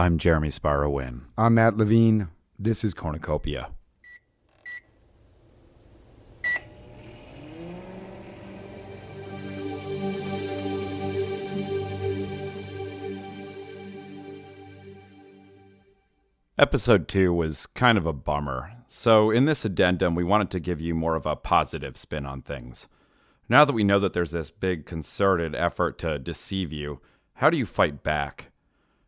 I'm Jeremy Sparrow-Wynn. I'm Matt Levine. This is Cornucopia. Episode 2 was kind of a bummer, so in this addendum we wanted to give you more of a positive spin on things. Now that we know that there's this big concerted effort to deceive you, how do you fight back?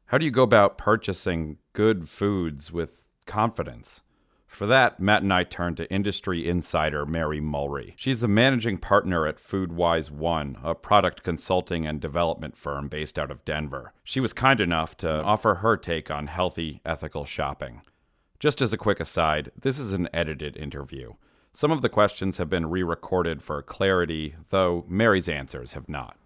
How do you go about purchasing good foods with confidence? For that, Matt and I turned to industry insider Mary Mulry. She's the managing partner at FoodWise One, a product consulting and development firm based out of Denver. She was kind enough to offer her take on healthy, ethical shopping. Just as a quick aside, this is an edited interview. Some of the questions have been re-recorded for clarity, though Mary's answers have not.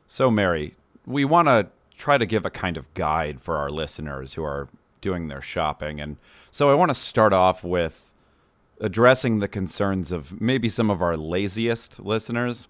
So Mary, we want to try to give a kind of guide for our listeners who are doing their shopping. And so I want to start off with addressing the concerns of maybe some of our laziest listeners.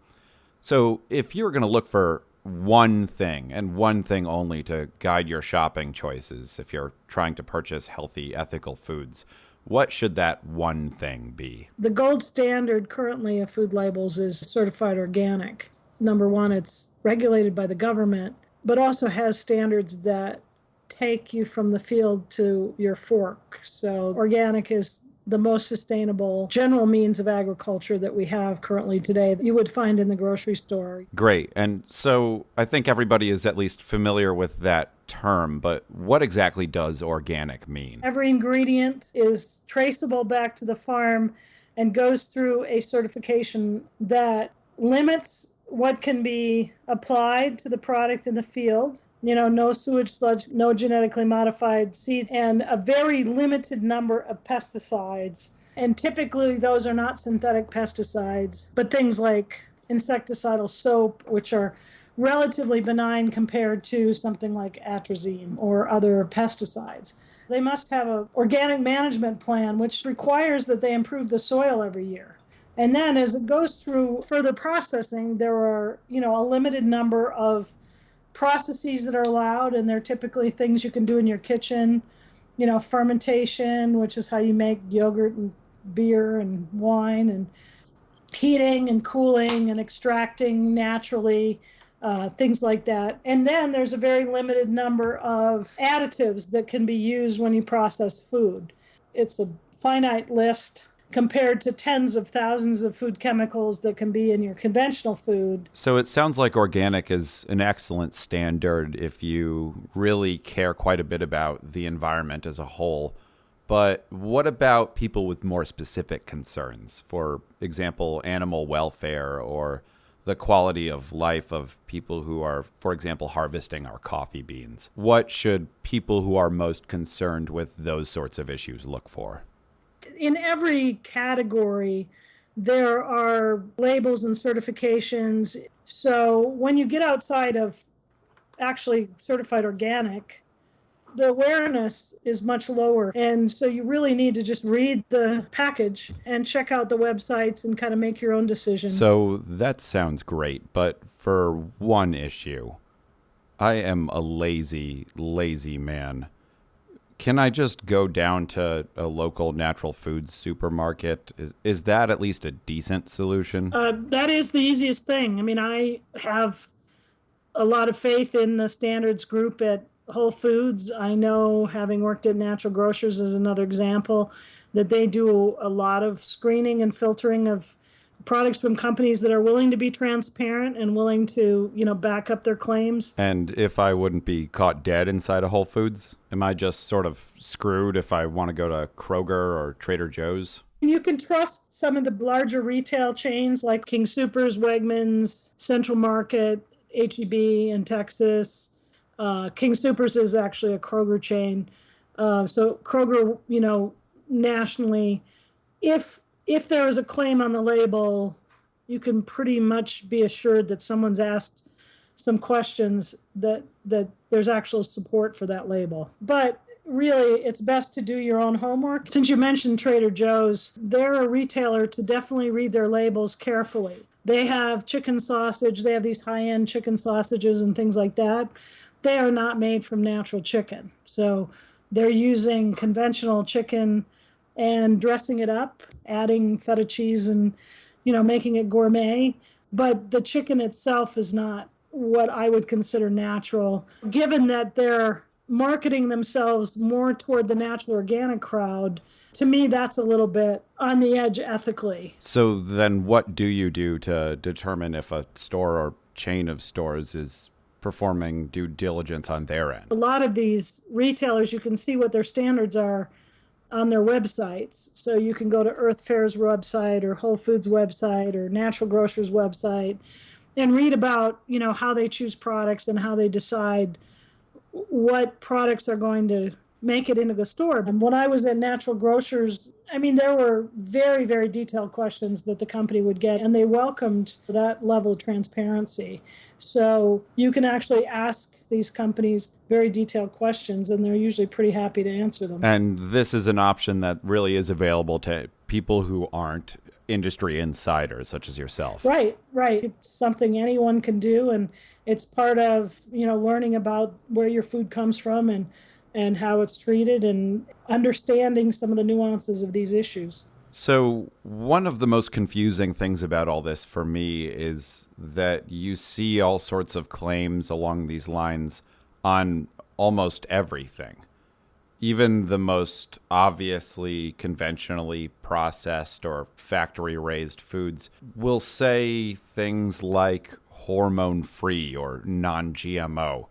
So if you're going to look for one thing and one thing only to guide your shopping choices, if you're trying to purchase healthy, ethical foods, what should that one thing be? The gold standard currently of food labels is certified organic. Number one, it's regulated by the government, but also has standards that take you from the field to your fork. So organic is the most sustainable general means of agriculture that we have currently today that you would find in the grocery store. Great. And so I think everybody is at least familiar with that term, but what exactly does organic mean? Every ingredient is traceable back to the farm and goes through a certification that limits what can be applied to the product in the field. You know, no sewage sludge, no genetically modified seeds, and a very limited number of pesticides. And typically those are not synthetic pesticides, but things like insecticidal soap, which are relatively benign compared to something like atrazine or other pesticides. They must have an organic management plan, which requires that they improve the soil every year. And then as it goes through further processing, there are, a limited number of processes that are allowed, and they're typically things you can do in your kitchen. Fermentation, which is how you make yogurt and beer and wine, and heating and cooling and extracting naturally, things like that. And then there's a very limited number of additives that can be used when you process food. It's a finite list compared to tens of thousands of food chemicals that can be in your conventional food. So it sounds like organic is an excellent standard if you really care quite a bit about the environment as a whole. But what about people with more specific concerns? For example, animal welfare or the quality of life of people who are, for example, harvesting our coffee beans. What should people who are most concerned with those sorts of issues look for? In every category, there are labels and certifications. So when you get outside of actually certified organic, the awareness is much lower. And so you really need to just read the package and check out the websites and kind of make your own decision. So that sounds great. But for one issue, I am a lazy man. Can I just go down to a local natural foods supermarket? Is that at least a decent solution? That is the easiest thing. I mean, I have a lot of faith in the standards group at Whole Foods. I know, having worked at Natural Grocers as another example, that they do a lot of screening and filtering of products from companies that are willing to be transparent and willing to, back up their claims. And if I wouldn't be caught dead inside a Whole Foods, am I just sort of screwed if I want to go to Kroger or Trader Joe's? You can trust some of the larger retail chains like King Soopers, Wegmans, Central Market, H-E-B in Texas. King Soopers is actually a Kroger chain. So Kroger, nationally, if there is a claim on the label, you can pretty much be assured that someone's asked some questions that there's actual support for that label. But really, it's best to do your own homework. Since you mentioned Trader Joe's, they're a retailer to definitely read their labels carefully. They have chicken sausage. They have these high-end chicken sausages and things like that. they are not made from natural chicken. So they're using conventional chicken and dressing it up, adding feta cheese and, making it gourmet. But the chicken itself is not what I would consider natural, given that they're marketing themselves more toward the natural organic crowd. To me, that's a little bit on the edge ethically. So then what do you do to determine if a store or chain of stores is performing due diligence on their end? A lot of these retailers, you can see what their standards are on their websites. So you can go to Earth Fair's website or Whole Foods website or Natural Grocers website and read about, how they choose products and how they decide what products are going to make it into the store. And when I was at Natural Grocers, there were very, very detailed questions that the company would get, and they welcomed that level of transparency. So you can actually ask these companies very detailed questions, and they're usually pretty happy to answer them. And this is an option that really is available to people who aren't industry insiders, such as yourself. Right. It's something anyone can do, and it's part of, learning about where your food comes from and how it's treated and understanding some of the nuances of these issues. So one of the most confusing things about all this for me is that you see all sorts of claims along these lines on almost everything. Even the most obviously conventionally processed or factory-raised foods will say things like hormone-free or non-GMO.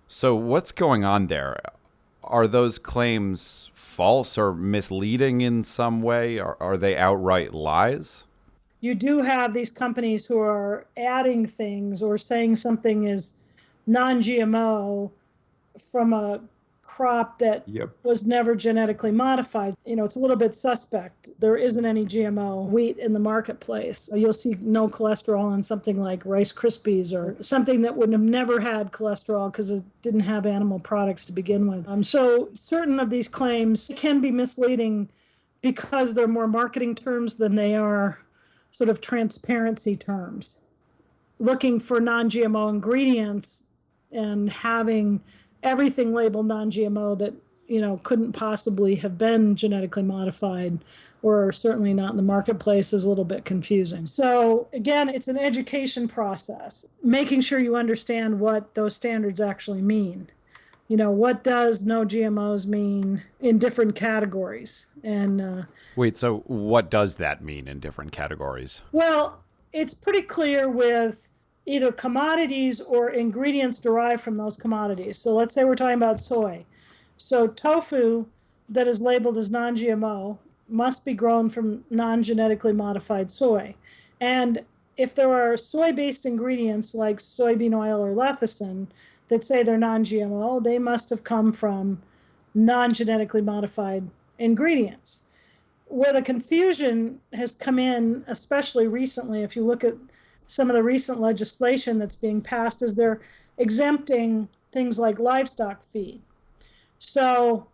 So what's going on there? Are those claims false or misleading in some way? Are they outright lies? You do have these companies who are adding things or saying something is non-GMO from a crop that was never genetically modified. It's a little bit suspect. There isn't any GMO wheat in the marketplace. You'll see no cholesterol in something like Rice Krispies or something that would have never had cholesterol because it didn't have animal products to begin with. So certain of these claims can be misleading because they're more marketing terms than they are sort of transparency terms. Looking for non-GMO ingredients and having everything labeled non-GMO that, couldn't possibly have been genetically modified or certainly not in the marketplace is a little bit confusing. So again, it's an education process, making sure you understand what those standards actually mean. What does no GMOs mean in different categories? And Wait, so what does that mean in different categories? well, it's pretty clear with either commodities or ingredients derived from those commodities. So let's say we're talking about soy. So tofu that is labeled as non-GMO must be grown from non-genetically modified soy. And if there are soy-based ingredients like soybean oil or lecithin that say they're non-GMO, they must have come from non-genetically modified ingredients. Where the confusion has come in, especially recently, if you look at some of the recent legislation that's being passed, is they're exempting things like livestock feed. So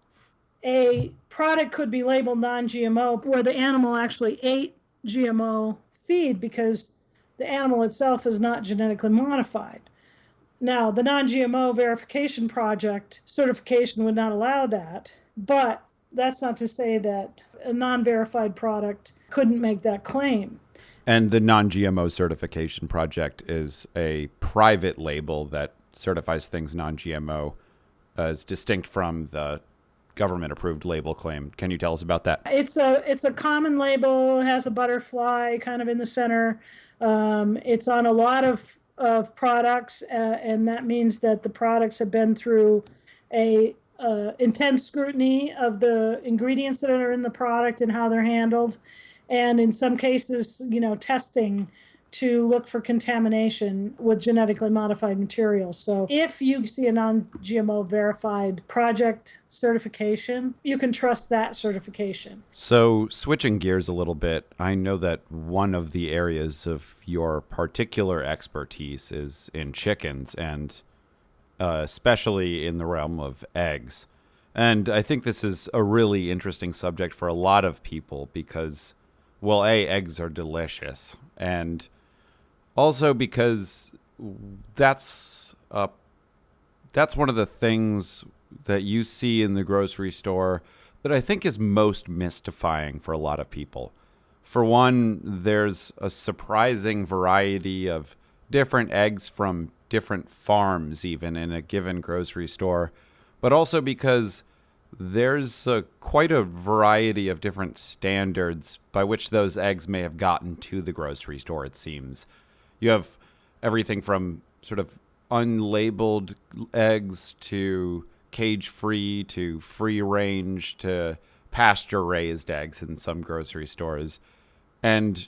a product could be labeled non-GMO where the animal actually ate GMO feed because the animal itself is not genetically modified. Now, the non-GMO verification project certification would not allow that, but that's not to say that a non-verified product couldn't make that claim. And the non-GMO certification project is a private label that certifies things non-GMO as distinct from the government-approved label claim. Can you tell us about that? It's a common label, has a butterfly kind of in the center. It's on a lot of products, and that means that the products have been through a intense scrutiny of the ingredients that are in the product and how they're handled. And in some cases, testing to look for contamination with genetically modified materials. So if you see a non-GMO verified project certification, you can trust that certification. So switching gears a little bit, I know that one of the areas of your particular expertise is in chickens and especially in the realm of eggs. And I think this is a really interesting subject for a lot of people because, well, eggs are delicious. And also because that's That's one of the things that you see in the grocery store that I think is most mystifying for a lot of people. For one, there's a surprising variety of different eggs from different farms, even in a given grocery store, but also because there's quite a variety of different standards by which those eggs may have gotten to the grocery store, it seems. You have everything from sort of unlabeled eggs to cage-free to free-range to pasture-raised eggs in some grocery stores. And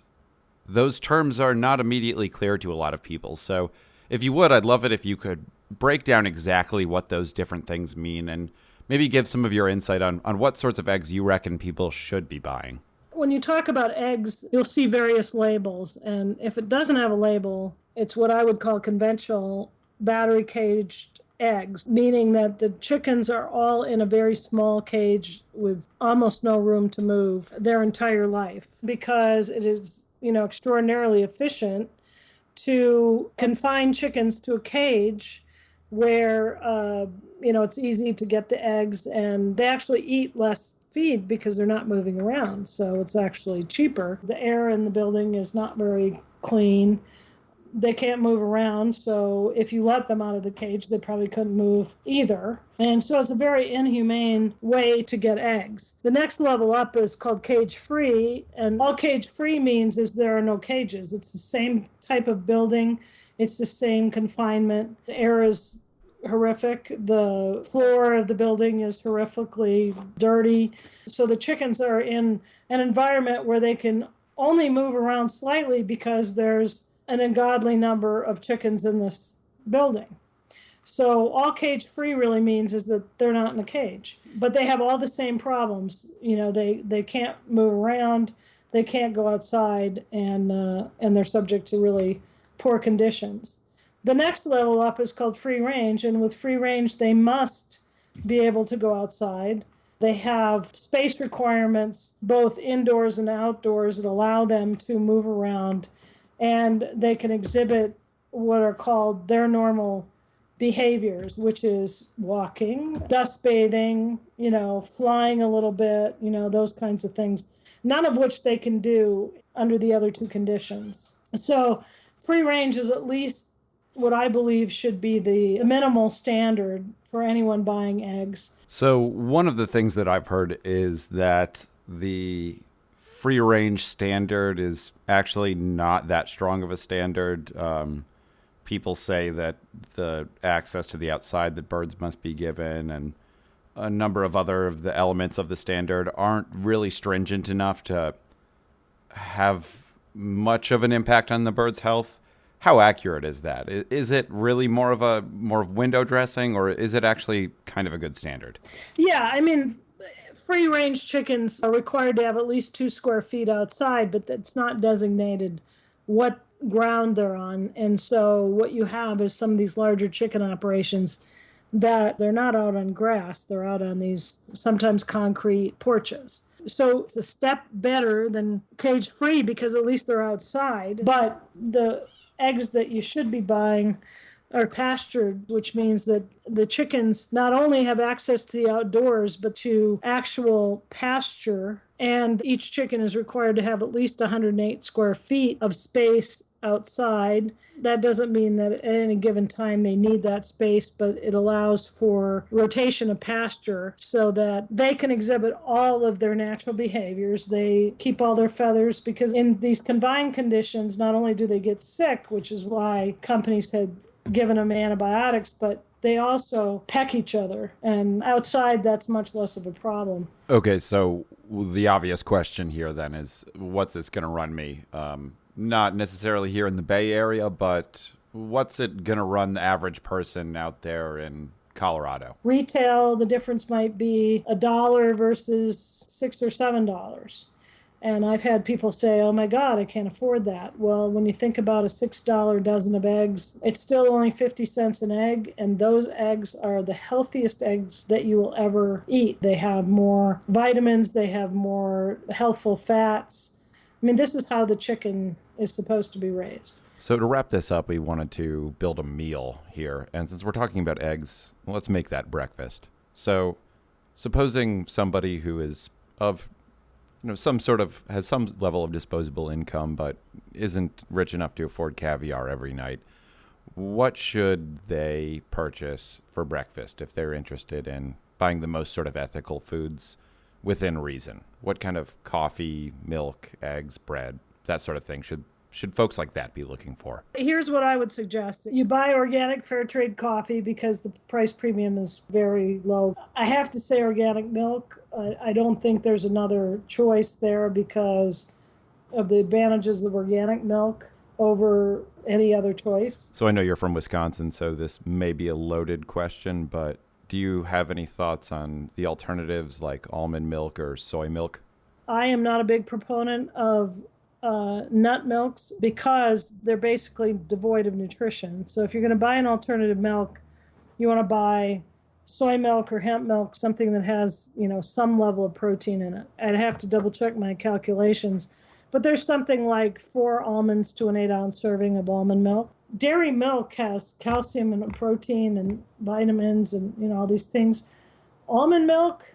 those terms are not immediately clear to a lot of people. So if you would, I'd love it if you could break down exactly what those different things mean and maybe give some of your insight on what sorts of eggs you reckon people should be buying. When you talk about eggs, you'll see various labels. And if it doesn't have a label, it's what I would call conventional battery caged eggs, meaning that the chickens are all in a very small cage with almost no room to move their entire life, because it is, extraordinarily efficient to confine chickens to a cage where it's easy to get the eggs, and they actually eat less feed because they're not moving around, so it's actually cheaper. The air in the building is not very clean. They can't move around, so if you let them out of the cage, they probably couldn't move either. And so it's a very inhumane way to get eggs. The next level up is called cage-free, and all cage-free means is there are no cages. It's the same type of building. It's the same confinement. The air is horrific. The floor of the building is horrifically dirty. So the chickens are in an environment where they can only move around slightly because there's an ungodly number of chickens in this building. So all cage-free really means is that they're not in a cage, but they have all the same problems. They can't move around, they can't go outside, and they're subject to really poor conditions. The next level up is called free range, and with free range, they must be able to go outside. They have space requirements, both indoors and outdoors, that allow them to move around, and they can exhibit what are called their normal behaviors, which is walking, dust bathing, flying a little bit, those kinds of things, none of which they can do under the other two conditions. So free range is at least what I believe should be the minimal standard for anyone buying eggs. So one of the things that I've heard is that the free range standard is actually not that strong of a standard. People say that the access to the outside that birds must be given and a number of other of the elements of the standard aren't really stringent enough to have much of an impact on the bird's health. How accurate is that? Is it really more of window dressing, or is it actually kind of a good standard? Yeah, free range chickens are required to have at least 2 square feet outside, but it's not designated what ground they're on. And so what you have is some of these larger chicken operations that they're not out on grass, they're out on these sometimes concrete porches. So it's a step better than cage free because at least they're outside. But the eggs that you should be buying are pastured, which means that the chickens not only have access to the outdoors, but to actual pasture. And each chicken is required to have at least 108 square feet of space outside. That doesn't mean that at any given time they need that space, but it allows for rotation of pasture so that they can exhibit all of their natural behaviors. They keep all their feathers, because in these confined conditions, not only do they get sick, which is why companies had given them antibiotics, but they also peck each other. And outside, that's much less of a problem. Okay, so the obvious question here then is, what's this going to run me? Not necessarily here in the Bay Area, but what's it going to run the average person out there in Colorado? Retail, the difference might be $1 versus $6 or $7. And I've had people say, oh my God, I can't afford that. Well, when you think about a $6 dozen of eggs, it's still only 50 cents an egg. And those eggs are the healthiest eggs that you will ever eat. They have more vitamins, they have more healthful fats. This is how the chicken is supposed to be raised. So to wrap this up, we wanted to build a meal here. And since we're talking about eggs, let's make that breakfast. So supposing somebody who is of has some level of disposable income but isn't rich enough to afford caviar every night, what should they purchase for breakfast if they're interested in buying the most sort of ethical foods within reason? What kind of coffee, milk, eggs, bread, that sort of thing should folks like that be looking for? Here's what I would suggest. You buy organic fair trade coffee because the price premium is very low. I have to say organic milk. I don't think there's another choice there because of the advantages of organic milk over any other choice. So I know you're from Wisconsin, so this may be a loaded question, but do you have any thoughts on the alternatives like almond milk or soy milk? I am not a big proponent of nut milks because they're basically devoid of nutrition. So if you're going to buy an alternative milk, you want to buy soy milk or hemp milk, something that has, some level of protein in it. I'd have to double check my calculations, but there's something like 4 almonds to an 8-ounce serving of almond milk. Dairy milk has calcium and protein and vitamins and, all these things. Almond milk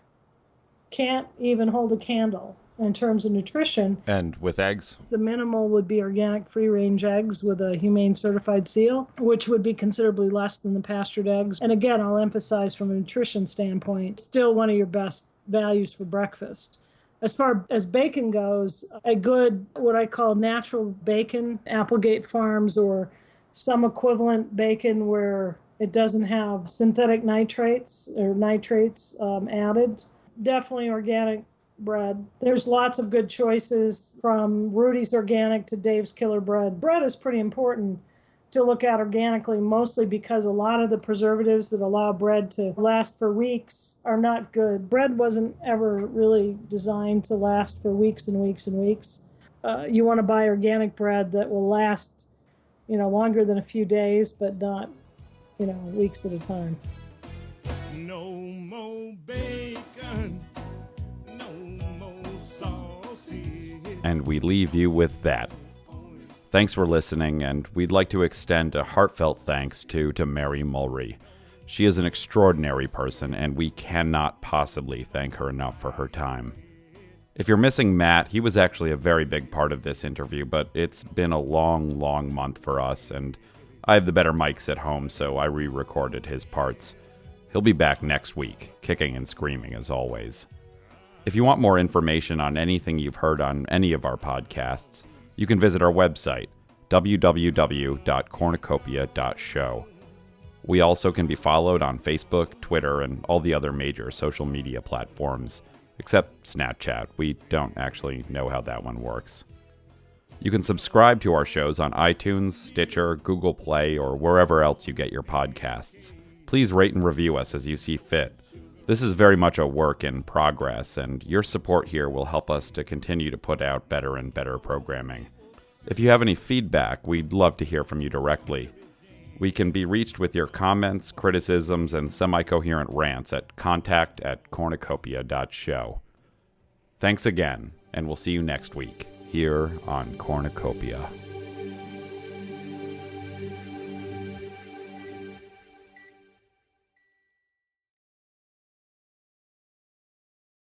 can't even hold a candle in terms of nutrition. And with eggs? The minimal would be organic free-range eggs with a humane certified seal, which would be considerably less than the pastured eggs. And again, I'll emphasize from a nutrition standpoint, still one of your best values for breakfast. As far as bacon goes, a good, what I call natural bacon, Applegate Farms or some equivalent bacon where it doesn't have synthetic nitrates added. Definitely organic bread. There's lots of good choices from Rudy's Organic to Dave's Killer Bread. Bread is pretty important to look at organically, mostly because a lot of the preservatives that allow bread to last for weeks are not good. Bread wasn't ever really designed to last for weeks and weeks and weeks. You want to buy organic bread that will last, longer than a few days, but not, weeks at a time. No more bacon. And we leave you with that. Thanks for listening, and we'd like to extend a heartfelt thanks to Mary Mulry. She is an extraordinary person, and we cannot possibly thank her enough for her time. If you're missing Matt, he was actually a very big part of this interview, but it's been a long, long month for us, and I have the better mics at home, so I re-recorded his parts. He'll be back next week, kicking and screaming as always. If you want more information on anything you've heard on any of our podcasts, you can visit our website, www.cornucopia.show. We also can be followed on Facebook, Twitter, and all the other major social media platforms, except Snapchat. We don't actually know how that one works. You can subscribe to our shows on iTunes, Stitcher, Google Play, or wherever else you get your podcasts. Please rate and review us as you see fit. This is very much a work in progress, and your support here will help us to continue to put out better and better programming. If you have any feedback, we'd love to hear from you directly. We can be reached with your comments, criticisms, and semi-coherent rants at contact@cornucopia.show. Thanks again, and we'll see you next week here on Cornucopia.